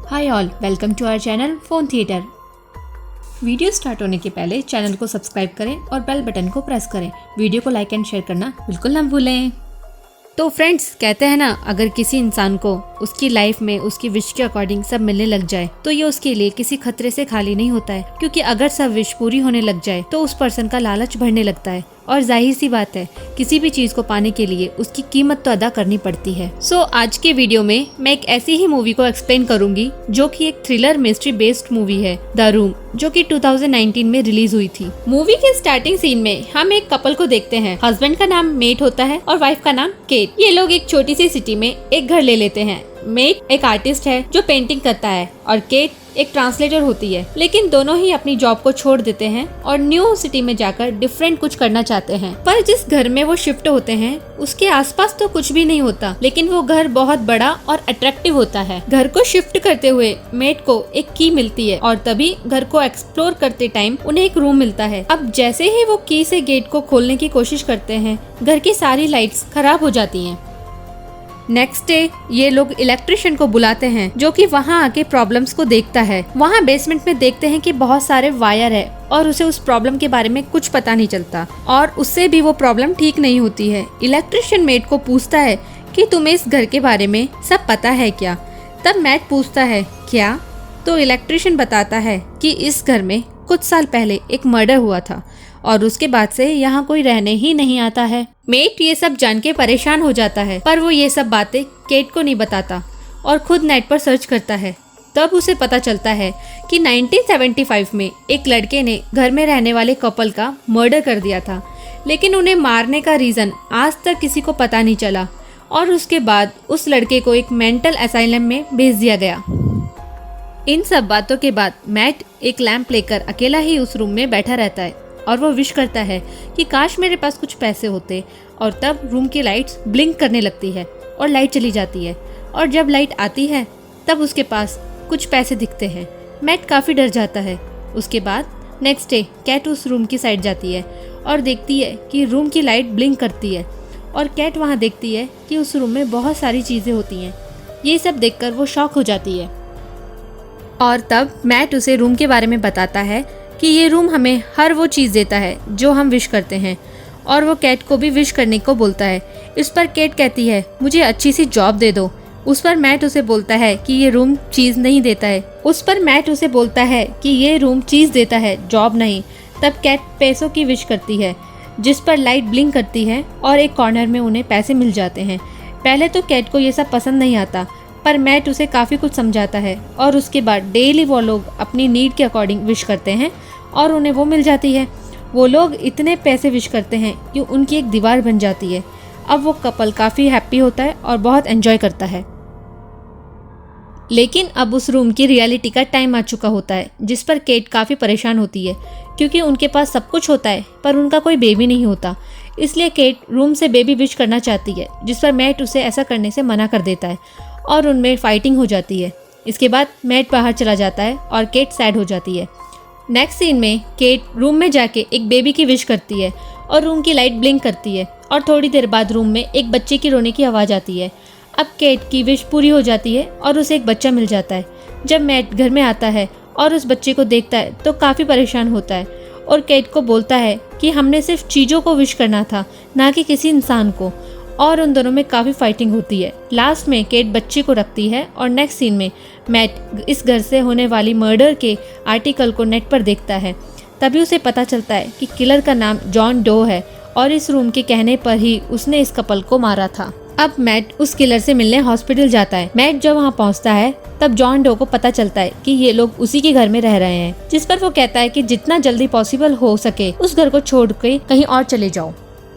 Hi all, welcome to our channel phone theatre. Video start होने के पहले channel को सब्सक्राइब करें और बेल बटन को प्रेस करें। वीडियो को लाइक एंड शेयर करना बिल्कुल ना भूलें। तो फ्रेंड्स, कहते हैं ना, अगर किसी इंसान को उसकी लाइफ में उसकी विश के अकॉर्डिंग सब मिलने लग जाए तो ये उसके लिए किसी खतरे से खाली नहीं होता है, क्योंकि अगर सब विश पूरी होने लग जाए तो उस पर्सन का लालच बढ़ने लगता है और जाहिर सी बात है किसी भी चीज को पाने के लिए उसकी कीमत तो अदा करनी पड़ती है। सो आज के वीडियो में मैं एक ऐसी ही मूवी को एक्सप्लेन करूंगी जो कि एक थ्रिलर मिस्ट्री बेस्ड मूवी है, द रूम, जो कि 2019 में रिलीज हुई थी। मूवी के स्टार्टिंग सीन में हम एक कपल को देखते हैं। हस्बैंड का नाम मेट होता है और वाइफ का नाम केट। ये लोग एक छोटी सी सिटी में एक घर ले लेते हैं। मेट एक आर्टिस्ट है जो पेंटिंग करता है और केट एक ट्रांसलेटर होती है, लेकिन दोनों ही अपनी जॉब को छोड़ देते हैं और न्यू सिटी में जाकर डिफरेंट कुछ करना चाहते हैं। पर जिस घर में वो शिफ्ट होते हैं उसके आसपास तो कुछ भी नहीं होता, लेकिन वो घर बहुत बड़ा और अट्रैक्टिव होता है। घर को शिफ्ट करते हुए मेट को एक की मिलती है और तभी घर को एक्सप्लोर करते टाइम उन्हें एक रूम मिलता है। अब जैसे ही वो की से गेट को खोलने की कोशिश करते हैं, घर की सारी लाइट्स खराब हो जाती हैं। नेक्स्ट डे ये लोग इलेक्ट्रिशियन को बुलाते हैं जो कि वहाँ आके प्रॉब्लम्स को देखता है। वहाँ बेसमेंट में देखते हैं कि बहुत सारे वायर है और उसे उस प्रॉब्लम के बारे में कुछ पता नहीं चलता और उससे भी वो प्रॉब्लम ठीक नहीं होती है। इलेक्ट्रिशियन मेट को पूछता है कि तुम्हें इस घर के बारे में सब पता है क्या? तब मेट पूछता है क्या? तो इलेक्ट्रिशियन बताता है कि इस घर में कुछ साल पहले एक मर्डर हुआ था और उसके बाद से यहाँ कोई रहने ही नहीं आता है। मेट ये सब जान के परेशान हो जाता है, पर वो ये सब बातें केट को नहीं बताता और खुद नेट पर सर्च करता है। तब उसे पता चलता है कि 1975 में एक लड़के ने घर में रहने वाले कपल का मर्डर कर दिया था, लेकिन उन्हें मारने का रीज़न आज तक किसी को पता नहीं चला और उसके बाद उस लड़के को एक मेंटल असाइलम में भेज दिया गया। इन सब बातों के बाद मैट एक लैंप लेकर अकेला ही उस रूम में बैठा रहता है और वो विश करता है कि काश मेरे पास कुछ पैसे होते। और तब रूम की लाइट्स ब्लिंक करने लगती है और लाइट चली जाती है और जब लाइट आती है तब उसके पास कुछ पैसे दिखते हैं। मैट काफ़ी डर जाता है। उसके बाद नेक्स्ट डे कैट उस रूम की साइड जाती है और देखती है कि रूम की लाइट ब्लिंक करती है और कैट वहाँ देखती है कि उस रूम में बहुत सारी चीज़ें होती हैं। ये सब देखकर वो शॉक हो जाती है और तब मैट उसे रूम के बारे में बताता है कि ये रूम हमें हर वो चीज़ देता है जो हम विश करते हैं और वो कैट को भी विश करने को बोलता है। इस पर कैट कहती है मुझे अच्छी सी जॉब दे दो। उस पर मैट उसे बोलता है कि ये रूम चीज़ नहीं देता है। जॉब नहीं। तब कैट पैसों की विश करती है जिस पर लाइट ब्लिंक करती है और एक कॉर्नर में उन्हें पैसे मिल जाते हैं। पहले तो कैट को ये सब पसंद नहीं आता, पर मैट उसे काफ़ी कुछ समझाता है और उसके बाद डेली वो लोग अपनी नीड के अकॉर्डिंग विश करते हैं और उन्हें वो मिल जाती है। वो लोग इतने पैसे विश करते हैं कि उनकी एक दीवार बन जाती है। अब वो कपल काफ़ी हैप्पी होता है और बहुत एंजॉय करता है। लेकिन अब उस रूम की रियलिटी का टाइम आ चुका होता है, जिस पर केट काफ़ी परेशान होती है क्योंकि उनके पास सब कुछ होता है पर उनका कोई बेबी नहीं होता। इसलिए केट रूम से बेबी विश करना चाहती है, जिस पर मैट उसे ऐसा करने से मना कर देता है और उनमें फाइटिंग हो जाती है। इसके बाद मैट बाहर चला जाता है और केट सैड हो जाती है। नेक्स्ट सीन में केट रूम में जाके एक बेबी की विश करती है और रूम की लाइट ब्लिंक करती है और थोड़ी देर बाद रूम में एक बच्चे की रोने की आवाज़ आती है। अब केट की विश पूरी हो जाती है और उसे एक बच्चा मिल जाता है। जब मैट घर में आता है और उस बच्चे को देखता है तो काफ़ी परेशान होता है और केट को बोलता है कि हमने सिर्फ चीज़ों को विश करना था, ना कि किसी इंसान को, और उन दोनों में काफ़ी फाइटिंग होती है। लास्ट में केट बच्चे को रखती है और नेक्स्ट सीन में मैट इस घर से होने वाली मर्डर के आर्टिकल को नेट पर देखता है। तभी उसे पता चलता है कि किलर का नाम जॉन डो है और इस रूम के कहने पर ही उसने इस कपल को मारा था। अब मैट उस किलर से मिलने हॉस्पिटल जाता है। मैट जब वहाँ पहुँचता है तब जॉन डो को पता चलता है कि ये लोग उसी के घर में रह रहे हैं, जिस पर वो कहता है कि जितना जल्दी पॉसिबल हो सके उस घर को छोड़ के कहीं और चले जाओ।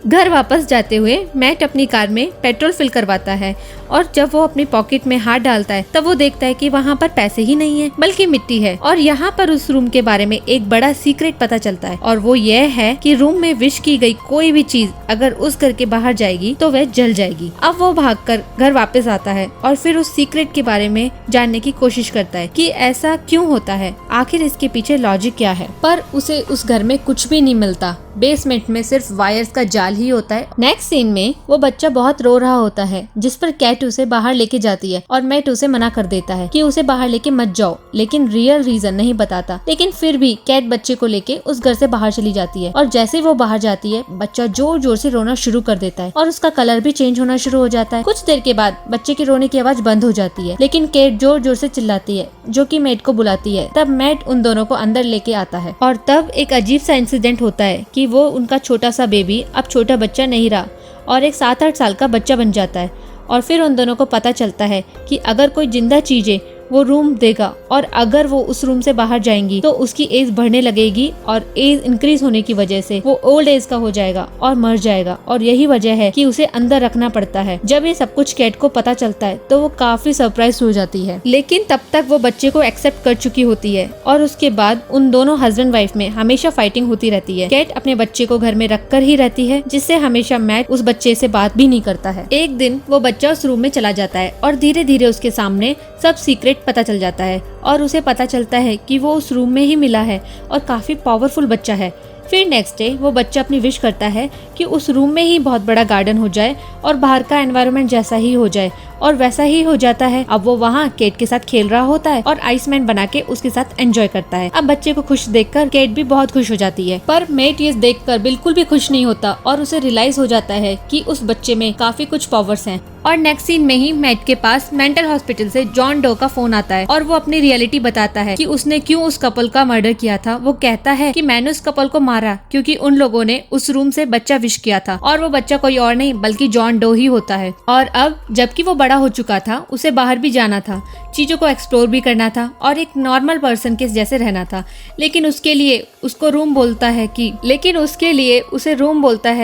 घर वापस जाते हुए मैट अपनी कार में पेट्रोल फिल करवाता है और जब वो अपनी पॉकेट में हाथ डालता है तब वो देखता है कि वहाँ पर पैसे ही नहीं है बल्कि मिट्टी है। और यहाँ पर उस रूम के बारे में एक बड़ा सीक्रेट पता चलता है और वो ये है कि रूम में विश की गई कोई भी चीज अगर उस घर के बाहर जाएगी तो वह जल जाएगी। अब वो भागकर घर वापस आता है और फिर उस सीक्रेट के बारे में जानने की कोशिश करता है कि ऐसा क्यों होता है, आखिर इसके पीछे लॉजिक क्या है। पर उसे उस घर में कुछ भी नहीं मिलता। बेसमेंट में सिर्फ वायर्स का जाल साल ही होता है। नेक्स्ट सीन में वो बच्चा बहुत रो रहा होता है, जिस पर कैट उसे बाहर लेके जाती है और मैट उसे मना कर देता है कि उसे बाहर लेके मत जाओ, लेकिन रियल रीजन नहीं बताता। लेकिन फिर भी कैट बच्चे को लेके उस घर से बाहर चली जाती है और जैसे ही वो बाहर जाती है बच्चा जोर जोर से रोना शुरू कर देता है और उसका कलर भी चेंज होना शुरू हो जाता है। कुछ देर के बाद बच्चे की रोने की आवाज बंद हो जाती है, लेकिन कैट जोर जोर से चिल्लाती है, जो कि मैट को बुलाती है। तब मैट उन दोनों को अंदर लेके आता है और तब एक अजीब सा इंसिडेंट होता है कि वो उनका छोटा सा बेबी अब छोटा बच्चा नहीं रहा और एक 7-8 साल का बच्चा बन जाता है। और फिर उन दोनों को पता चलता है कि अगर कोई जिंदा चीज है वो रूम देगा और अगर वो उस रूम से बाहर जाएंगी तो उसकी एज बढ़ने लगेगी और एज इंक्रीज होने की वजह से वो ओल्ड एज का हो जाएगा और मर जाएगा, और यही वजह है कि उसे अंदर रखना पड़ता है। जब ये सब कुछ कैट को पता चलता है तो वो काफी सरप्राइज हो जाती है, लेकिन तब तक वो बच्चे को एक्सेप्ट कर चुकी होती है और उसके बाद उन दोनों हस्बैंड वाइफ में हमेशा फाइटिंग होती रहती है। कैट अपने बच्चे को घर में रख कर ही रहती है, जिससे हमेशा मैट उस बच्चे से बात भी नहीं करता है। एक दिन वो बच्चा उस रूम में चला जाता है और धीरे धीरे उसके सामने सब सीक्रेट पता चल जाता है और उसे पता चलता है कि वो उस रूम में ही मिला है और काफी पावरफुल बच्चा है। फिर नेक्स्ट डे वो बच्चा अपनी विश करता है कि उस रूम में ही बहुत बड़ा गार्डन हो जाए और बाहर का एनवायरनमेंट जैसा ही हो जाए, और वैसा ही हो जाता है। अब वो वहाँ केट के साथ खेल रहा होता है और आइसमैन बना के उसके साथ एंजॉय करता है। अब बच्चे को खुश देखकर केट भी बहुत खुश हो जाती है, पर मेट ये देखकर बिल्कुल भी खुश नहीं होता और उसे रियलाइज हो जाता है कि उस बच्चे में काफी कुछ पावर्स हैं। और नेक्स्ट सीन में ही मैट के पास मेंटल हॉस्पिटल से जॉन डो का फोन आता है और वो अपनी रियलिटी बताता है कि उसने क्यों उस कपल का मर्डर किया था। वो कहता है कि मैंने उस कपल को मारा क्योंकि उन लोगों ने उस रूम से बच्चा विश किया था और वो बच्चा कोई और नहीं बल्कि जॉन डो ही होता है। और अब जबकि वो बड़ा हो चुका था, उसे बाहर भी जाना था, चीजों को एक्सप्लोर भी करना था और एक नॉर्मल पर्सन के जैसे रहना था, लेकिन उसके लिए उसे रूम बोलता है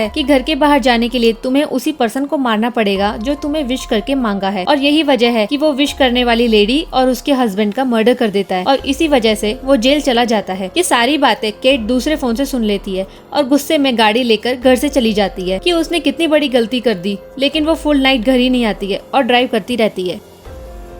कि घर के बाहर जाने के लिए तुम्हें उसी पर्सन को मारना पड़ेगा जो तुम्हें विश करके मांगा है। और यही वजह है कि वो विश करने वाली लेडी और उसके हस्बैंड का मर्डर कर देता है और इसी वजह से वो जेल चला जाता है। ये सारी बातें केट दूसरे फोन से सुन लेती है और गुस्से में गाड़ी लेकर घर से चली जाती है कि उसने कितनी बड़ी गलती कर दी, लेकिन वो फुल नाइट घर ही नहीं आती है और ड्राइव करती रहती है।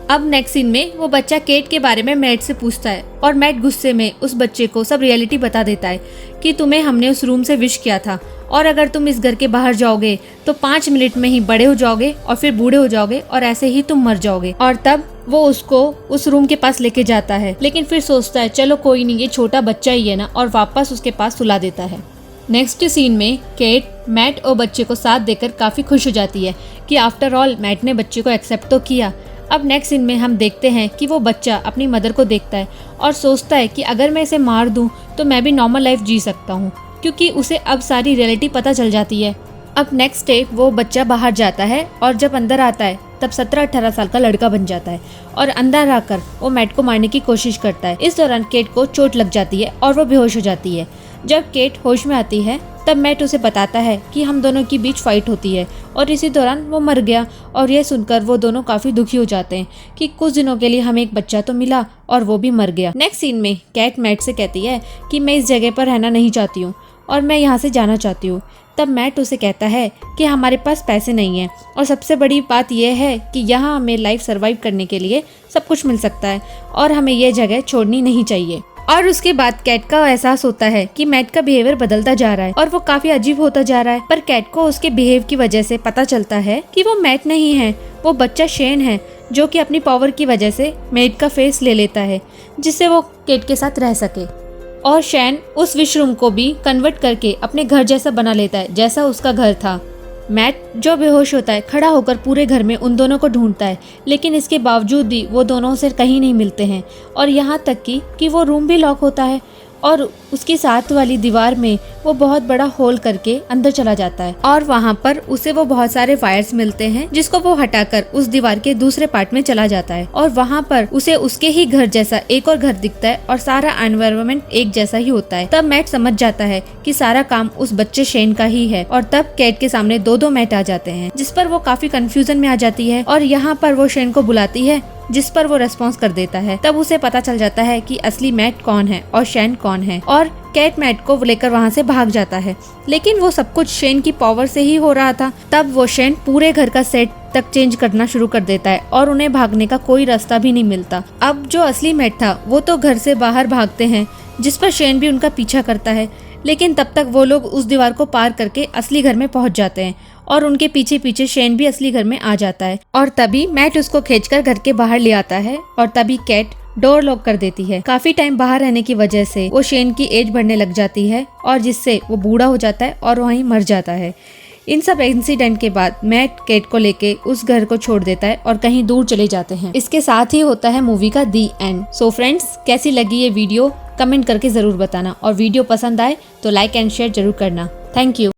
अब नेक्स्ट सीन में वो बच्चा केट के बारे में मैट से पूछता है और मैट गुस्से में उस बच्चे को सब रियलिटी बता देता है कि तुम्हें हमने उस रूम से विश किया था और अगर तुम इस घर के बाहर जाओगे तो 5 मिनट में ही बड़े हो जाओगे और फिर बूढ़े हो जाओगे और ऐसे ही तुम मर जाओगे। और तब वो उसको उस रूम के पास लेके जाता है, लेकिन फिर सोचता है चलो कोई नहीं, ये छोटा बच्चा ही है ना, और वापस उसके पास सुला देता है। नेक्स्ट सीन में केट मैट और बच्चे को साथ देकर काफी खुश हो जाती है कि आफ्टर ऑल मैट ने बच्चे को एक्सेप्ट तो किया। अब नेक्स्ट सीन में हम देखते हैं कि वो बच्चा अपनी मदर को देखता है और सोचता है कि अगर मैं इसे मार दूं तो मैं भी नॉर्मल लाइफ जी सकता हूं, क्योंकि उसे अब सारी रियलिटी पता चल जाती है। अब नेक्स्ट डे वो बच्चा बाहर जाता है और जब अंदर आता है तब 17-18 साल का लड़का बन जाता है और अंदर आकर वो मैट को मारने की कोशिश करता है। इस दौरान केट को चोट लग जाती है और वो बेहोश हो जाती है। जब केट होश में आती है तब मैट उसे बताता है कि हम दोनों के बीच फाइट होती है और इसी दौरान वो मर गया। और यह सुनकर वो दोनों काफी दुखी हो जाते हैं कि कुछ दिनों के लिए हमें एक बच्चा तो मिला और वो भी मर गया। नेक्स्ट सीन में कैट मैट से कहती है कि मैं इस जगह पर रहना नहीं चाहती हूँ और मैं यहाँ से जाना चाहती हूँ। तब मैट उसे कहता है कि हमारे पास पैसे नहीं है और सबसे बड़ी बात यह है कि यहाँ हमें लाइफ सर्वाइव करने के लिए सब कुछ मिल सकता है और हमें यह जगह छोड़नी नहीं चाहिए। और उसके बाद कैट का एहसास होता है कि मैट का बिहेवियर बदलता जा रहा है और वो काफी अजीब होता जा रहा है, पर कैट को उसके बिहेव की वजह से पता चलता है कि वो मैट नहीं है, वो बच्चा शेन है, जो कि अपनी पावर की वजह से मैट का फेस ले लेता है जिससे वो केट के साथ रह सके। और शैन उस विश रूम को भी कन्वर्ट करके अपने घर जैसा बना लेता है जैसा उसका घर था। मैट जो बेहोश होता है खड़ा होकर पूरे घर में उन दोनों को ढूंढता है, लेकिन इसके बावजूद भी वो दोनों से कहीं नहीं मिलते हैं और यहाँ तक कि वो रूम भी लॉक होता है और उसकी साथ वाली दीवार में वो बहुत बड़ा होल करके अंदर चला जाता है और वहाँ पर उसे वो बहुत सारे वायर्स मिलते हैं जिसको वो हटाकर उस दीवार के दूसरे पार्ट में चला जाता है और वहाँ पर उसे उसके ही घर जैसा एक और घर दिखता है और सारा एनवायरनमेंट एक जैसा ही होता है। तब मैट समझ जाता है कि सारा काम उस बच्चे शेन का ही है और तब कैट के सामने दो मैट आ जाते हैं जिस पर वो काफी कंफ्यूजन में आ जाती है और यहाँ पर वो शेन को बुलाती है जिस पर वो रेस्पॉन्स कर देता है। तब उसे पता चल जाता है कि असली मैट कौन है और शेन कौन है और कैट मैट को लेकर वहाँ से भाग जाता है, लेकिन वो सब कुछ शेन की पावर से ही हो रहा था। तब वो शेन पूरे घर का सेट तक चेंज करना शुरू कर देता है और उन्हें भागने का कोई रास्ता भी नहीं मिलता। अब जो असली मैट था वो तो घर से बाहर भागते हैं जिस पर शेन भी उनका पीछा करता है, लेकिन तब तक वो लोग उस दीवार को पार करके असली घर में पहुंच जाते हैं और उनके पीछे पीछे शेन भी असली घर में आ जाता है और तभी मैट उसको खींचकर घर के बाहर ले आता है और तभी कैट डोर लॉक कर देती है। काफी टाइम बाहर रहने की वजह से वो शेन की एज बढ़ने लग जाती है और जिससे वो बूढ़ा हो जाता है और वहीं मर जाता है। इन सब इंसिडेंट के बाद मैट कैट को लेके उस घर को छोड़ देता है और कहीं दूर चले जाते हैं। इसके साथ ही होता है मूवी का दी एंड। सो फ्रेंड्स, कैसी लगी ये वीडियो कमेंट करके जरूर बताना और वीडियो पसंद आए तो लाइक एंड शेयर जरूर करना। Thank you.